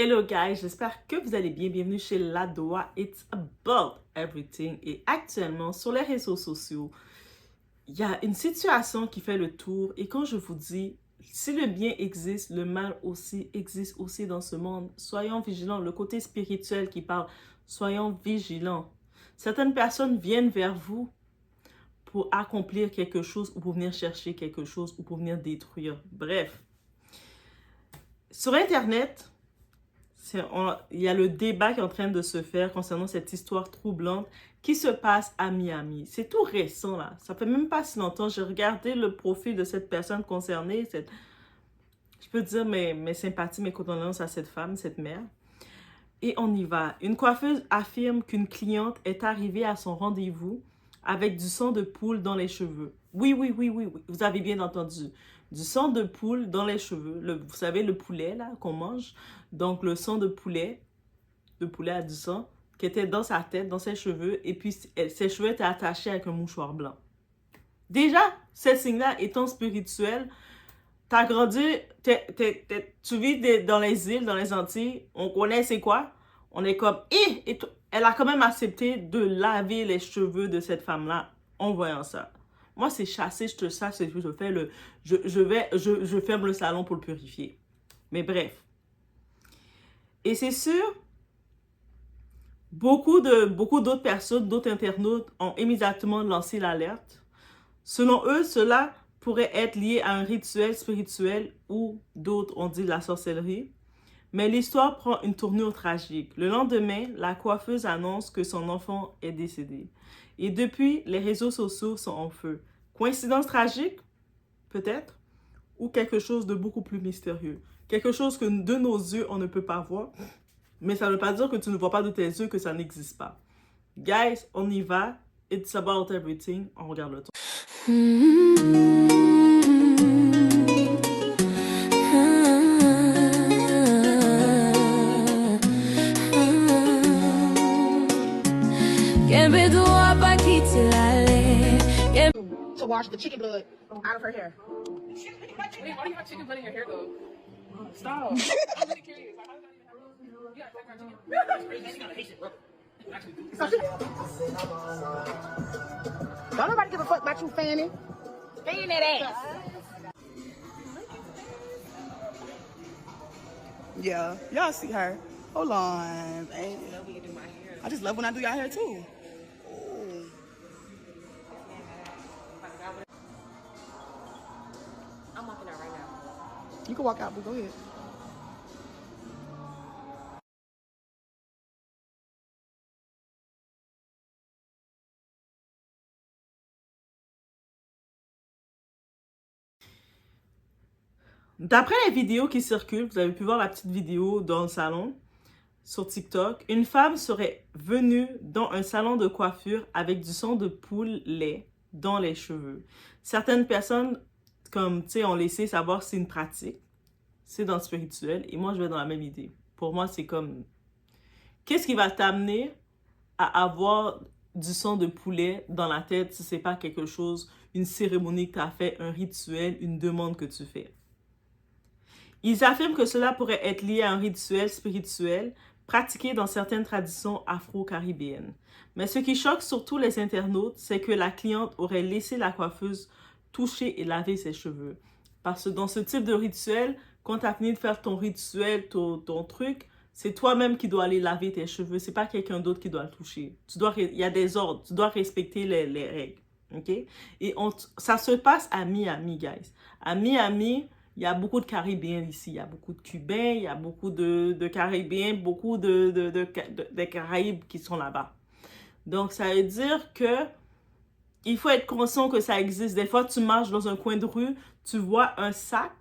Hello guys, j'espère que vous allez bien. Bienvenue chez Ladoa. It's about everything. Et actuellement, sur les réseaux sociaux, il y a une situation qui fait le tour. Et quand je vous dis, si le bien existe, le mal aussi existe aussi dans ce monde. Soyons vigilants. Le côté spirituel qui parle, soyons vigilants. Certaines personnes viennent vers vous pour accomplir quelque chose ou pour venir chercher quelque chose ou pour venir détruire. Bref. Sur Internet, il y a le débat qui est en train de se faire concernant cette histoire troublante qui se passe à Miami. C'est tout récent là. Ça fait même pas si longtemps. J'ai regardé le profil de cette personne concernée. Je peux dire mes sympathies, mes condoléances à cette femme, cette mère. Et on y va. Une coiffeuse affirme qu'une cliente est arrivée à son rendez-vous avec du sang de poule dans les cheveux. Oui. Vous avez bien entendu. Du sang de poule dans les cheveux. Vous savez, le poulet là qu'on mange. Donc, le sang de poulet à du sang, qui était dans sa tête, dans ses cheveux. Et puis, ses cheveux étaient attachés avec un mouchoir blanc. Déjà, ces signes-là étant spirituels, t'as grandi, tu vis dans les îles, dans les Antilles, on connaît c'est quoi? On est comme, elle a quand même accepté de laver les cheveux de cette femme-là en voyant ça. Moi, c'est chassé, je te chasse, je ferme le salon pour le purifier. Mais bref. Et c'est sûr, beaucoup d'autres personnes, d'autres internautes ont immédiatement lancé l'alerte. Selon eux, cela pourrait être lié à un rituel spirituel ou d'autres ont dit la sorcellerie. Mais l'histoire prend une tournure tragique. Le lendemain, la coiffeuse annonce que son enfant est décédé. Et depuis, les réseaux sociaux sont en feu. Coïncidence tragique? Peut-être. Ou quelque chose de beaucoup plus mystérieux. Quelque chose que de nos yeux, on ne peut pas voir. Mais ça ne veut pas dire que tu ne vois pas de tes yeux que ça n'existe pas. Guys, on y va. It's about everything. On regarde le temps. To wash the chicken blood out of her hair. Wait, why do you have chicken blood in your hair though? Stop. I'm really curious. Like, how does that even happen? You gotta take our chicken. Don't nobody give a fuck about you fanning. Fanning that ass. Yeah, y'all see her. Hold on. I just love when I do y'all hair too. Ooh. I'm walking out right now. You can walk out, but go ahead. D'après les vidéos qui circulent, vous avez pu voir la petite vidéo dans le salon sur TikTok, une femme serait venue dans un salon de coiffure avec du sang de poule lait dans les cheveux. Certaines personnes, comme tu sais, ont laissé savoir c'est une pratique, c'est dans le spirituel, et moi je vais dans la même idée. Pour moi, c'est comme, qu'est-ce qui va t'amener à avoir du sang de poulet dans la tête si c'est pas quelque chose, une cérémonie que tu as fait, un rituel, une demande que tu fais? Ils affirment que cela pourrait être lié à un rituel spirituel pratiqué dans certaines traditions afro-caribéennes. Mais ce qui choque surtout les internautes, c'est que la cliente aurait laissé la coiffeuse toucher et laver ses cheveux. Parce que dans ce type de rituel, quand tu as fini de faire ton rituel, ton truc, c'est toi-même qui dois aller laver tes cheveux. C'est pas quelqu'un d'autre qui doit le toucher. Il y a des ordres. Tu dois respecter les règles. Okay? Et ça se passe à Miami, guys. À Miami, il y a beaucoup de Caribéens ici. Il y a beaucoup de Cubains, il y a beaucoup de Caribéens, beaucoup de Caraïbes qui sont là-bas. Donc, ça veut dire que il faut être conscient que ça existe. Des fois, tu marches dans un coin de rue, tu vois un sac,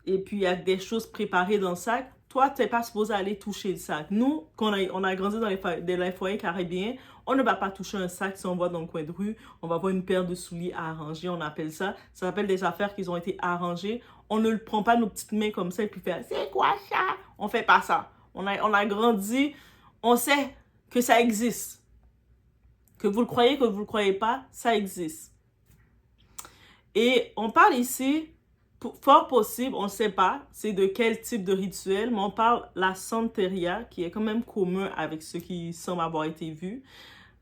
et puis il y a des choses préparées dans le sac. Toi, tu n'es pas supposé aller toucher le sac. Nous, quand on a grandi dans les foyers caribéens, on ne va pas toucher un sac si on voit dans le coin de rue. On va voir une paire de souliers à arranger, on appelle ça. Ça s'appelle des affaires qui ont été arrangées. On ne prend pas nos petites mains comme ça et puis fait « C'est quoi ça? » On ne fait pas ça. On a grandi, on sait que ça existe. Que vous le croyez, que vous ne le croyez pas, ça existe. Et on parle ici Fort possible, on ne sait pas c'est de quel type de rituel, mais on parle la Santeria, qui est quand même commun avec ce qui semble avoir été vu.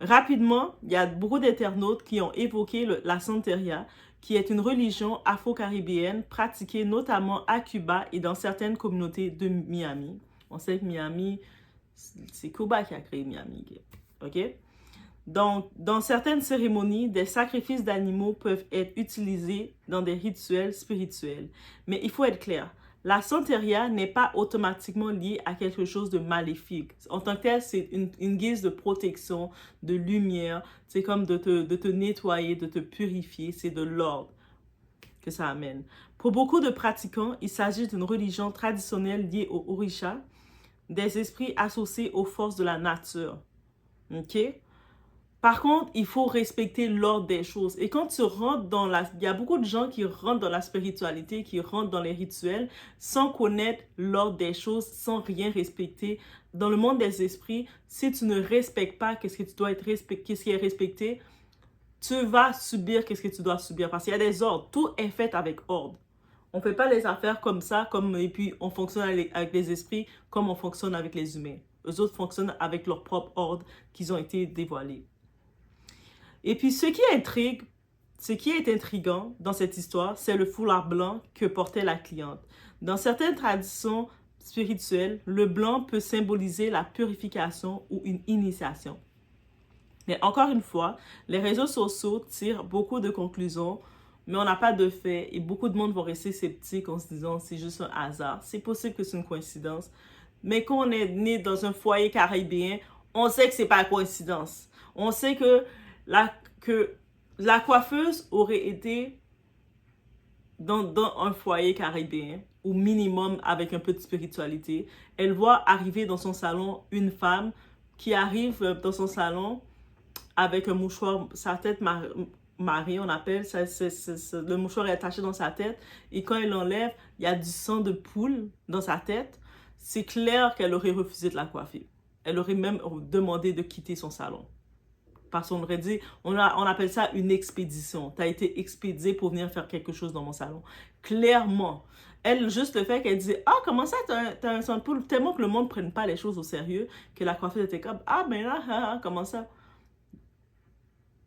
Rapidement, il y a beaucoup d'internautes qui ont évoqué la Santeria, qui est une religion afro-caribéenne pratiquée notamment à Cuba et dans certaines communautés de Miami. On sait que Miami, c'est Cuba qui a créé Miami, ok? Donc, dans certaines cérémonies, des sacrifices d'animaux peuvent être utilisés dans des rituels spirituels. Mais il faut être clair, la Santeria n'est pas automatiquement liée à quelque chose de maléfique. En tant que tel, c'est une guise de protection, de lumière. C'est comme de te nettoyer, de te purifier. C'est de l'ordre que ça amène. Pour beaucoup de pratiquants, il s'agit d'une religion traditionnelle liée aux Orisha, des esprits associés aux forces de la nature. OK? Par contre, il faut respecter l'ordre des choses. Et quand tu rentres dans il y a beaucoup de gens qui rentrent dans la spiritualité, qui rentrent dans les rituels, sans connaître l'ordre des choses, sans rien respecter. Dans le monde des esprits, si tu ne respectes pas qu'est-ce qui est respecté, tu vas subir qu'est-ce que tu dois subir. Parce qu'il y a des ordres. Tout est fait avec ordre. On ne fait pas les affaires comme ça, et puis on fonctionne avec les esprits comme on fonctionne avec les humains. Eux autres fonctionnent avec leur propre ordre qu'ils ont été dévoilés. Et puis, ce qui est intriguant dans cette histoire, c'est le foulard blanc que portait la cliente. Dans certaines traditions spirituelles, le blanc peut symboliser la purification ou une initiation. Mais encore une fois, les réseaux sociaux tirent beaucoup de conclusions, mais on n'a pas de faits et beaucoup de monde vont rester sceptiques en se disant c'est juste un hasard. C'est possible que c'est une coïncidence. Mais quand on est né dans un foyer caribéen, on sait que c'est pas une coïncidence. On sait que la coiffeuse aurait été dans un foyer caribéen, ou minimum avec un peu de spiritualité. Elle voit arriver dans son salon une femme qui arrive dans son salon avec un mouchoir, sa tête mariée, on appelle, le mouchoir est attaché dans sa tête, et quand elle l'enlève, il y a du sang de poule dans sa tête. C'est clair qu'elle aurait refusé de la coiffer. Elle aurait même demandé de quitter son salon. Parce qu'on aurait dit, on appelle ça une expédition. Tu as été expédié pour venir faire quelque chose dans mon salon. Clairement. Elle, juste le fait qu'elle disait, ah, comment ça, t'as un sang de poule? Tellement que le monde ne prenne pas les choses au sérieux, que la coiffeuse était comme, ah, ben là, comment ça?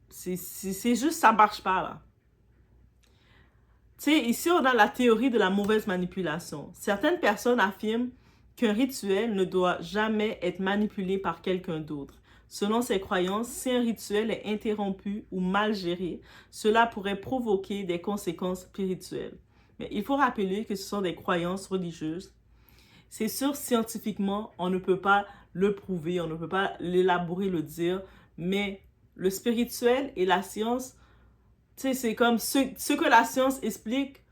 C'est juste, ça marche pas, là. Tu sais, ici, on a la théorie de la mauvaise manipulation. Certaines personnes affirment qu'un rituel ne doit jamais être manipulé par quelqu'un d'autre. Selon ces croyances, si un rituel est interrompu ou mal géré, cela pourrait provoquer des conséquences spirituelles. Mais il faut rappeler que ce sont des croyances religieuses. C'est sûr, scientifiquement, on ne peut pas le prouver, on ne peut pas l'élaborer, le dire, mais le spirituel et la science, tu sais, c'est comme ce que la science explique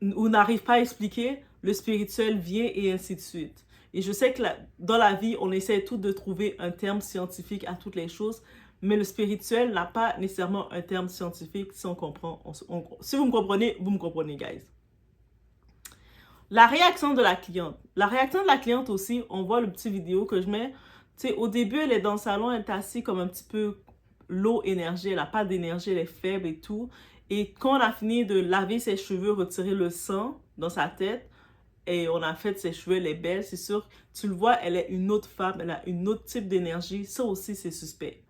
ou n'arrive pas à expliquer, le spirituel vient et ainsi de suite. Et je sais que dans la vie, on essaie tout de trouver un terme scientifique à toutes les choses, mais le spirituel n'a pas nécessairement un terme scientifique si on comprend. Si vous me comprenez, guys. La réaction de la cliente. La réaction de la cliente aussi, on voit le petit vidéo que je mets. Tu sais, au début, elle est dans le salon, elle est assise comme un petit peu low énergie, elle n'a pas d'énergie, elle est faible et tout. Et quand on a fini de laver ses cheveux, retirer le sang dans sa tête, et on a fait ses cheveux, elle est belle, c'est sûr. Tu le vois, elle est une autre femme, elle a une autre type d'énergie. Ça aussi, c'est suspect.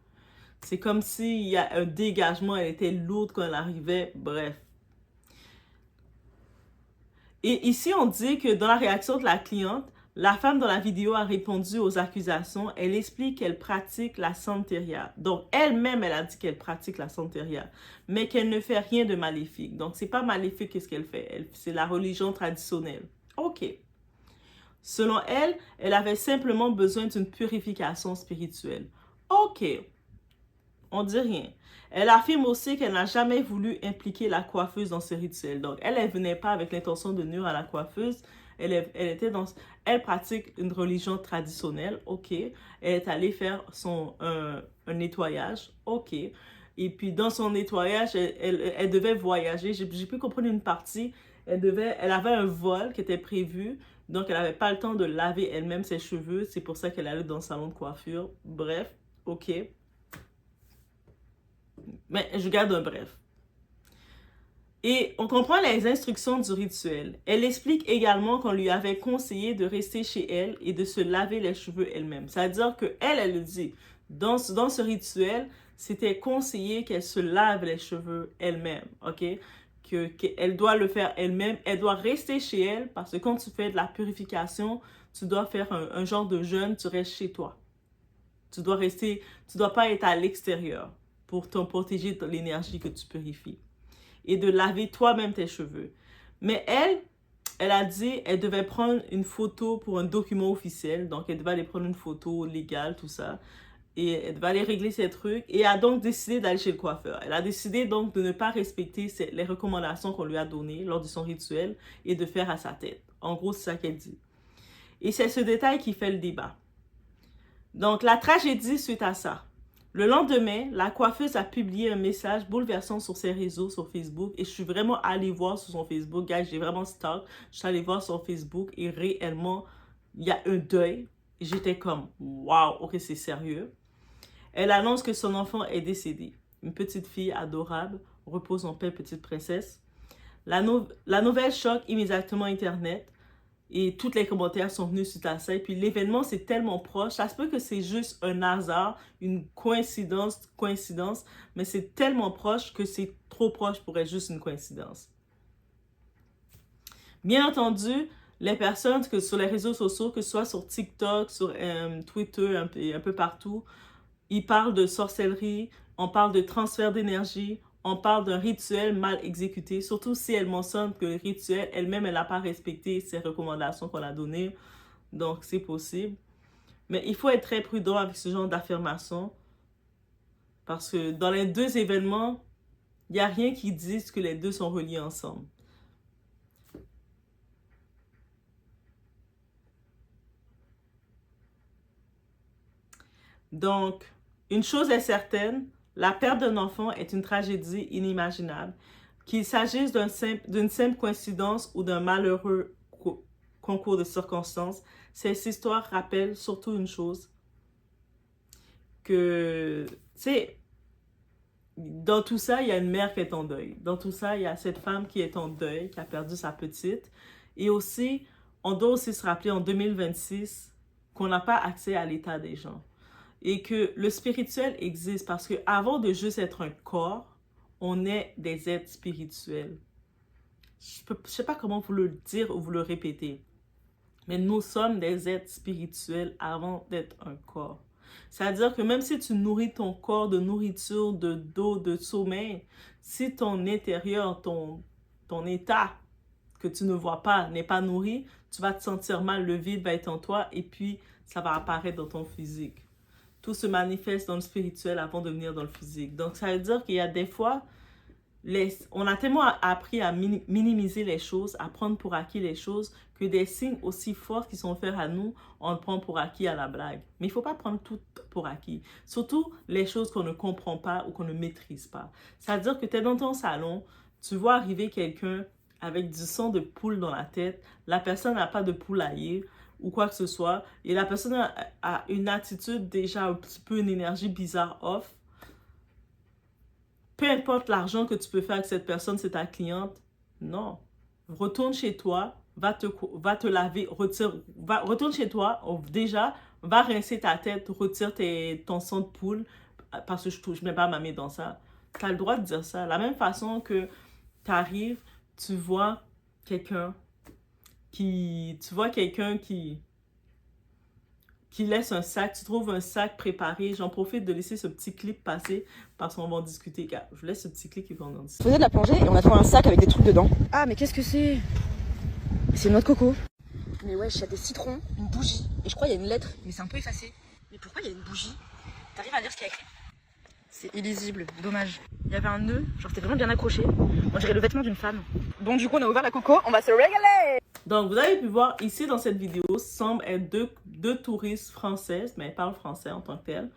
C'est comme s'il y a un dégagement, elle était lourde quand elle arrivait, bref. Et ici, on dit que dans la réaction de la cliente, la femme dans la vidéo a répondu aux accusations. Elle explique qu'elle pratique la Santeria. Donc, elle-même, elle a dit qu'elle pratique la Santeria, mais qu'elle ne fait rien de maléfique. Donc, c'est pas maléfique qu'est-ce qu'elle fait. C'est la religion traditionnelle. OK. Selon elle, elle avait simplement besoin d'une purification spirituelle. OK. On dit rien. Elle affirme aussi qu'elle n'a jamais voulu impliquer la coiffeuse dans ce rituel. Donc, elle ne venait pas avec l'intention de nuire à la coiffeuse. Elle pratique une religion traditionnelle. OK. Elle est allée faire un nettoyage. OK. Et puis, dans son nettoyage, elle devait voyager. J'ai pu comprendre une partie. Elle avait un vol qui était prévu, donc elle n'avait pas le temps de laver elle-même ses cheveux. C'est pour ça qu'elle allait dans le salon de coiffure. Bref, OK. Mais je garde un bref. Et on comprend les instructions du rituel. Elle explique également qu'on lui avait conseillé de rester chez elle et de se laver les cheveux elle-même. C'est-à-dire qu'elle, elle le dit, dans ce rituel, c'était conseillé qu'elle se lave les cheveux elle-même, ok? Qu'elle doit le faire elle-même, elle doit rester chez elle parce que quand tu fais de la purification, tu dois faire un genre de jeûne, tu restes chez toi. Tu dois pas être à l'extérieur pour te protéger de l'énergie que tu purifies. Et de laver toi-même tes cheveux. Mais elle a dit elle devait prendre une photo pour un document officiel. Donc, elle devait aller prendre une photo légale, tout ça. Et elle devait aller régler ses trucs. Et a donc décidé d'aller chez le coiffeur. Elle a décidé donc de ne pas respecter les recommandations qu'on lui a données lors de son rituel et de faire à sa tête. En gros, c'est ça qu'elle dit. Et c'est ce détail qui fait le débat. Donc, la tragédie suite à ça. Le lendemain, la coiffeuse a publié un message bouleversant sur ses réseaux, sur Facebook. Et je suis vraiment allée voir sur son Facebook. Guys, j'ai vraiment stock. Je suis allée voir sur Facebook et réellement, il y a un deuil. J'étais comme, waouh, ok, c'est sérieux. Elle annonce que son enfant est décédé. Une petite fille adorable, repose en paix, petite princesse. La nouvelle choque immédiatement Internet. Et tous les commentaires sont venus suite à ça. Et puis l'événement, c'est tellement proche. Ça se peut que c'est juste un hasard, une coïncidence, mais c'est tellement proche que c'est trop proche pour être juste une coïncidence. Bien entendu, les personnes que sur les réseaux sociaux, que ce soit sur TikTok, sur Twitter, un peu partout, ils parlent de sorcellerie, on parle de transfert d'énergie, on parle d'un rituel mal exécuté, surtout si elle mentionne que le rituel, elle-même, elle n'a pas respecté ses recommandations qu'on a données. Donc, c'est possible. Mais il faut être très prudent avec ce genre d'affirmation. Parce que dans les deux événements, il n'y a rien qui dise que les deux sont reliés ensemble. Donc, une chose est certaine, la perte d'un enfant est une tragédie inimaginable. Qu'il s'agisse d'une simple coïncidence ou d'un malheureux concours de circonstances, cette histoire rappelle surtout une chose, que, tu sais, dans tout ça, il y a une mère qui est en deuil. Dans tout ça, il y a cette femme qui est en deuil, qui a perdu sa petite. Et aussi, on doit aussi se rappeler en 2026 qu'on n'a pas accès à l'état des gens. Et que le spirituel existe parce qu'avant de juste être un corps, on est des êtres spirituels. Je ne sais pas comment vous le dire ou vous le répéter. Mais nous sommes des êtres spirituels avant d'être un corps. C'est-à-dire que même si tu nourris ton corps de nourriture, d'eau, de sommeil, si ton intérieur, ton état que tu ne vois pas n'est pas nourri, tu vas te sentir mal, le vide va être en toi et puis ça va apparaître dans ton physique. Tout se manifeste dans le spirituel avant de venir dans le physique. Donc, ça veut dire qu'il y a des fois, on a tellement appris à minimiser les choses, à prendre pour acquis les choses, que des signes aussi forts qui sont offerts à nous, on le prend pour acquis à la blague. Mais il ne faut pas prendre tout pour acquis. Surtout les choses qu'on ne comprend pas ou qu'on ne maîtrise pas. Ça veut dire que tu es dans ton salon, tu vois arriver quelqu'un avec du sang de poule dans la tête, la personne n'a pas de poulailler, ou quoi que ce soit, et la personne a une attitude déjà un petit peu, une énergie bizarre off, peu importe l'argent que tu peux faire avec cette personne, c'est ta cliente, non. Retourne chez toi, va te laver, retourne chez toi, déjà, va rincer ta tête, retire ton sang de poule, parce que je ne mets pas ma main dans ça. Tu as le droit de dire ça. La même façon que tu arrives, tu vois quelqu'un qui laisse un sac, tu trouves un sac préparé. J'en profite de laisser ce petit clip passer parce qu'on va en discuter. Je vous laisse ce petit clip qui va en discuter. On faisait de la plongée et on a trouvé un sac avec des trucs dedans. Ah, mais qu'est-ce que c'est? C'est une noix de coco. Mais ouais, il y a des citrons, une bougie. Et je crois qu'il y a une lettre, mais c'est un peu effacé. Mais pourquoi il y a une bougie? T'arrives à lire ce qu'il y a écrit? C'est illisible, dommage. Il y avait un nœud, genre c'était vraiment bien accroché. On dirait le vêtement d'une femme. Bon, du coup, on a ouvert la coco, on va se régaler! Donc, vous avez pu voir ici dans cette vidéo, semble être deux touristes françaises, mais elles parlent français en tant que telles.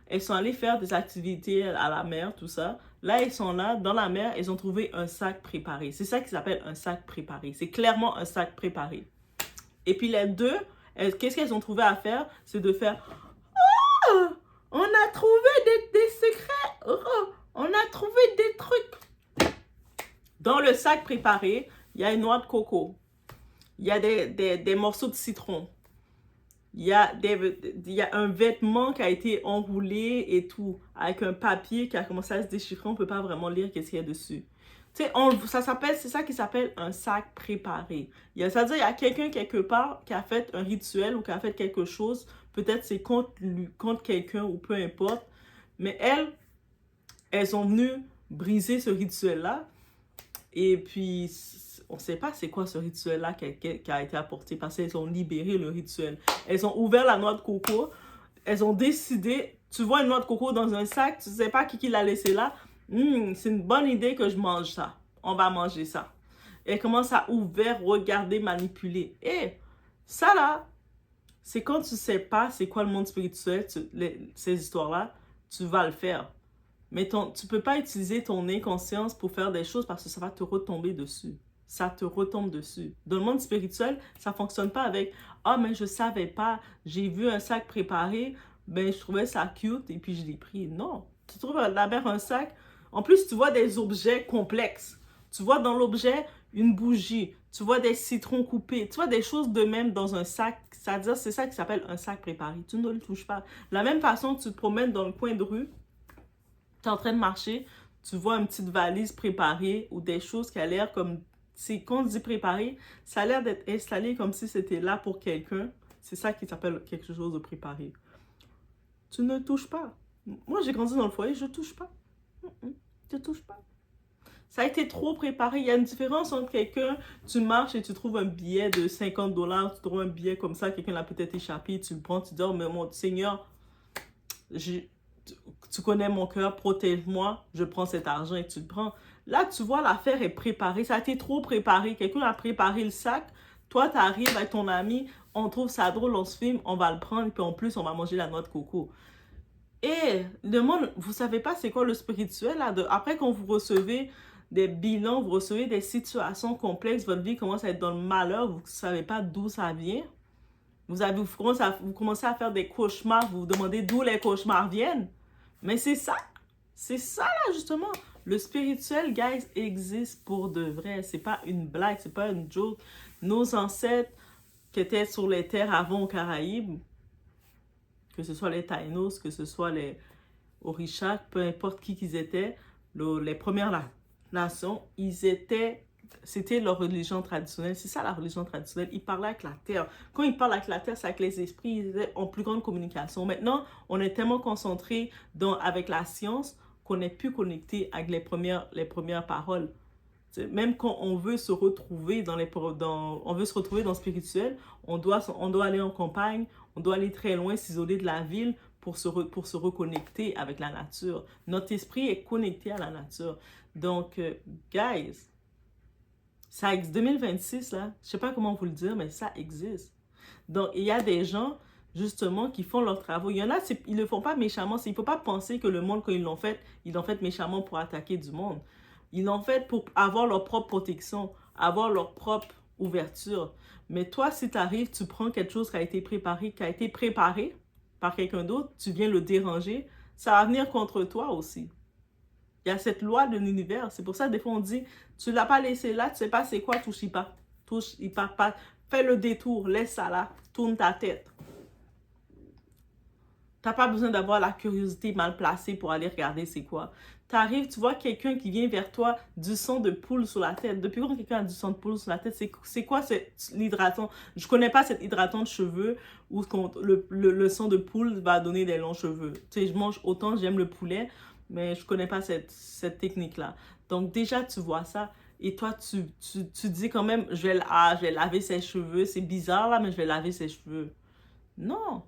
Elles sont allées faire des activités à la mer, tout ça. Là, elles sont là, dans la mer, elles ont trouvé un sac préparé. C'est ça qui s'appelle un sac préparé. C'est clairement un sac préparé. Et puis les deux, qu'est-ce qu'elles ont trouvé à faire? C'est de faire « Oh! On a trouvé des secrets! Oh! On a trouvé des trucs! » Dans le sac préparé, il y a une noix de coco. Il y a des morceaux de citron. Il y a un vêtement qui a été enroulé et tout, avec un papier qui a commencé à se déchiffrer. On ne peut pas vraiment lire qu'est-ce qu'il y a dessus. Tu sais, c'est ça qui s'appelle un sac préparé. C'est-à-dire qu'il y a quelqu'un quelque part qui a fait un rituel ou qui a fait quelque chose. Peut-être c'est contre quelqu'un ou peu importe. Mais elles sont venues briser ce rituel-là. Et puis, on ne sait pas c'est quoi ce rituel-là qui a été apporté parce qu'elles ont libéré le rituel. Elles ont ouvert la noix de coco. Elles ont décidé, tu vois une noix de coco dans un sac, tu ne sais pas qui l'a laissé là. C'est une bonne idée que je mange ça. On va manger ça. Elles commencent à ouvrir, regarder, manipuler. Et ça là, c'est quand tu ne sais pas c'est quoi le monde spirituel, ces histoires-là, tu vas le faire. Mais tu ne peux pas utiliser ton inconscience pour faire des choses parce que ça va te retomber dessus. Ça te retombe dessus. Dans le monde spirituel, ça ne fonctionne pas avec « Ah, mais je ne savais pas, j'ai vu un sac préparé, ben je trouvais ça cute et puis je l'ai pris. » Non, tu trouves d'abord un sac. En plus, tu vois des objets complexes. Tu vois dans l'objet une bougie. Tu vois des citrons coupés. Tu vois des choses de même dans un sac. C'est-à-dire, c'est ça qui s'appelle un sac préparé. Tu ne le touches pas. De la même façon, tu te promènes dans le coin de rue. Tu es en train de marcher, tu vois une petite valise préparée ou des choses qui a l'air comme... Quand on dit préparé, ça a l'air d'être installé comme si c'était là pour quelqu'un. C'est ça qui s'appelle quelque chose de préparé. Tu ne touches pas. Moi, j'ai grandi dans le foyer, je ne touche pas. Je ne touche pas. Ça a été trop préparé. Il y a une différence entre quelqu'un, tu marches et tu trouves un billet de 50 $, tu trouves un billet comme ça, quelqu'un l'a peut-être échappé, tu le prends, tu dis « Oh, mais mon Seigneur, tu connais mon cœur, protège-moi, je prends cet argent et tu le prends. » Là, tu vois, l'affaire est préparée. Ça a été trop préparé. Quelqu'un a préparé le sac. Toi, tu arrives avec ton ami, on trouve ça drôle, on se filme, on va le prendre, et puis en plus, on va manger la noix de coco. Et le monde, vous savez pas c'est quoi le spirituel, là? Après, quand vous recevez des bilans, vous recevez des situations complexes, votre vie commence à être dans le malheur, vous ne savez pas d'où ça vient. Vous commencez à faire des cauchemars, vous vous demandez d'où les cauchemars viennent. Mais c'est ça là justement. Le spirituel, guys, existe pour de vrai. C'est pas une blague, c'est pas une joke. Nos ancêtres qui étaient sur les terres avant aux Caraïbes, que ce soit les Taïnos, que ce soit les Orishas, peu importe qui qu'ils étaient, les premières nations, c'était leur religion traditionnelle. C'est ça la religion traditionnelle. Ils parlaient avec la terre. Quand ils parlent avec la terre, c'est avec les esprits. Ils étaient en plus grande communication. Maintenant, on est tellement concentré avec la science qu'on est plus connecté avec les premières paroles. Même quand on veut se retrouver dans le spirituel, on doit aller en campagne, on doit aller très loin, s'isoler de la ville pour se reconnecter avec la nature. Notre esprit est connecté à la nature. Donc, guys, ça existe. 2026, là, je sais pas comment vous le dire, mais ça existe. Donc, il y a des gens, justement, qui font leurs travaux. Il y en a, ils ne le font pas méchamment. Il ne faut pas penser que le monde, quand ils l'ont fait méchamment pour attaquer du monde. Ils l'ont fait pour avoir leur propre protection, avoir leur propre ouverture. Mais toi, si tu arrives, tu prends quelque chose qui a été préparé par quelqu'un d'autre, tu viens le déranger, ça va venir contre toi aussi. Il y a cette loi de l'univers. C'est pour ça, des fois, on dit, tu ne l'as pas laissé là, tu ne sais pas c'est quoi, touche-y pas. Touche-y pas. Fais le détour, laisse ça là, tourne ta tête. Tu n'as pas besoin d'avoir la curiosité mal placée pour aller regarder c'est quoi. Tu arrives, tu vois quelqu'un qui vient vers toi, du sang de poule sur la tête. Depuis quand quelqu'un a du sang de poule sur la tête, c'est quoi l'hydratant? Je ne connais pas cet hydratant de cheveux où le sang de poule va donner des longs cheveux. Tu sais, je mange autant, j'aime le poulet, mais je ne connais pas cette technique-là. Donc déjà, tu vois ça. Et toi, tu dis quand même, je vais laver ses cheveux. C'est bizarre là, mais je vais laver ses cheveux. Non.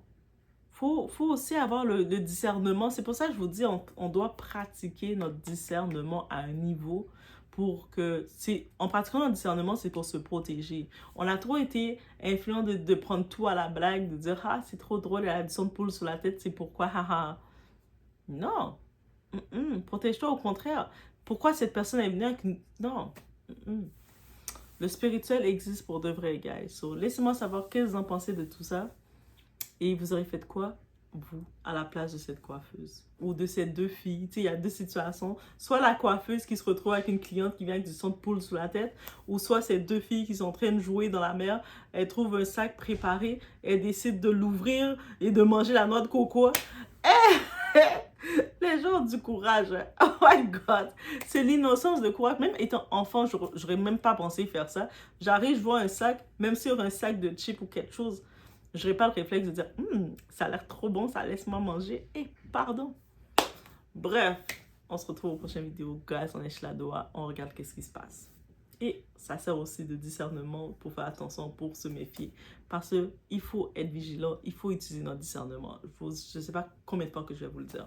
Faut aussi avoir le discernement. C'est pour ça que je vous dis, on doit pratiquer notre discernement à un niveau pour que... En pratiquant notre discernement, c'est pour se protéger. On a trop été influent de prendre tout à la blague, de dire « Ah, c'est trop drôle, elle a du sang de poule sur la tête, c'est pourquoi, haha. » Non. Protège-toi au contraire. Pourquoi cette personne est venue avec... Non. Le spirituel existe pour de vrai, guys. So, laissez-moi savoir qu'est-ce que vous en pensez de tout ça. Et vous aurez fait quoi? vous à la place de cette coiffeuse ou de ces deux filles. Tu sais, il y a deux situations. Soit la coiffeuse qui se retrouve avec une cliente qui vient avec du sang de poule sous la tête, ou soit ces deux filles qui sont en train de jouer dans la mer. Elles trouvent un sac préparé, elles décident de l'ouvrir et de manger la noix de coco. Les gens ont du courage. Oh my God. C'est l'innocence de courage. Même étant enfant, j'aurais même pas pensé faire ça. J'arrive, je vois un sac, même sur un sac de chips ou quelque chose, je n'aurais pas le réflexe de dire ça a l'air trop bon, ça laisse-moi manger. Et pardon. Bref, on se retrouve aux prochaines vidéos. Guys, on est Chladoa, on regarde qu'est-ce qui se passe. Et ça sert aussi de discernement pour faire attention, pour se méfier. Parce qu'il faut être vigilant, il faut utiliser notre discernement. Je ne sais pas combien de fois que je vais vous le dire.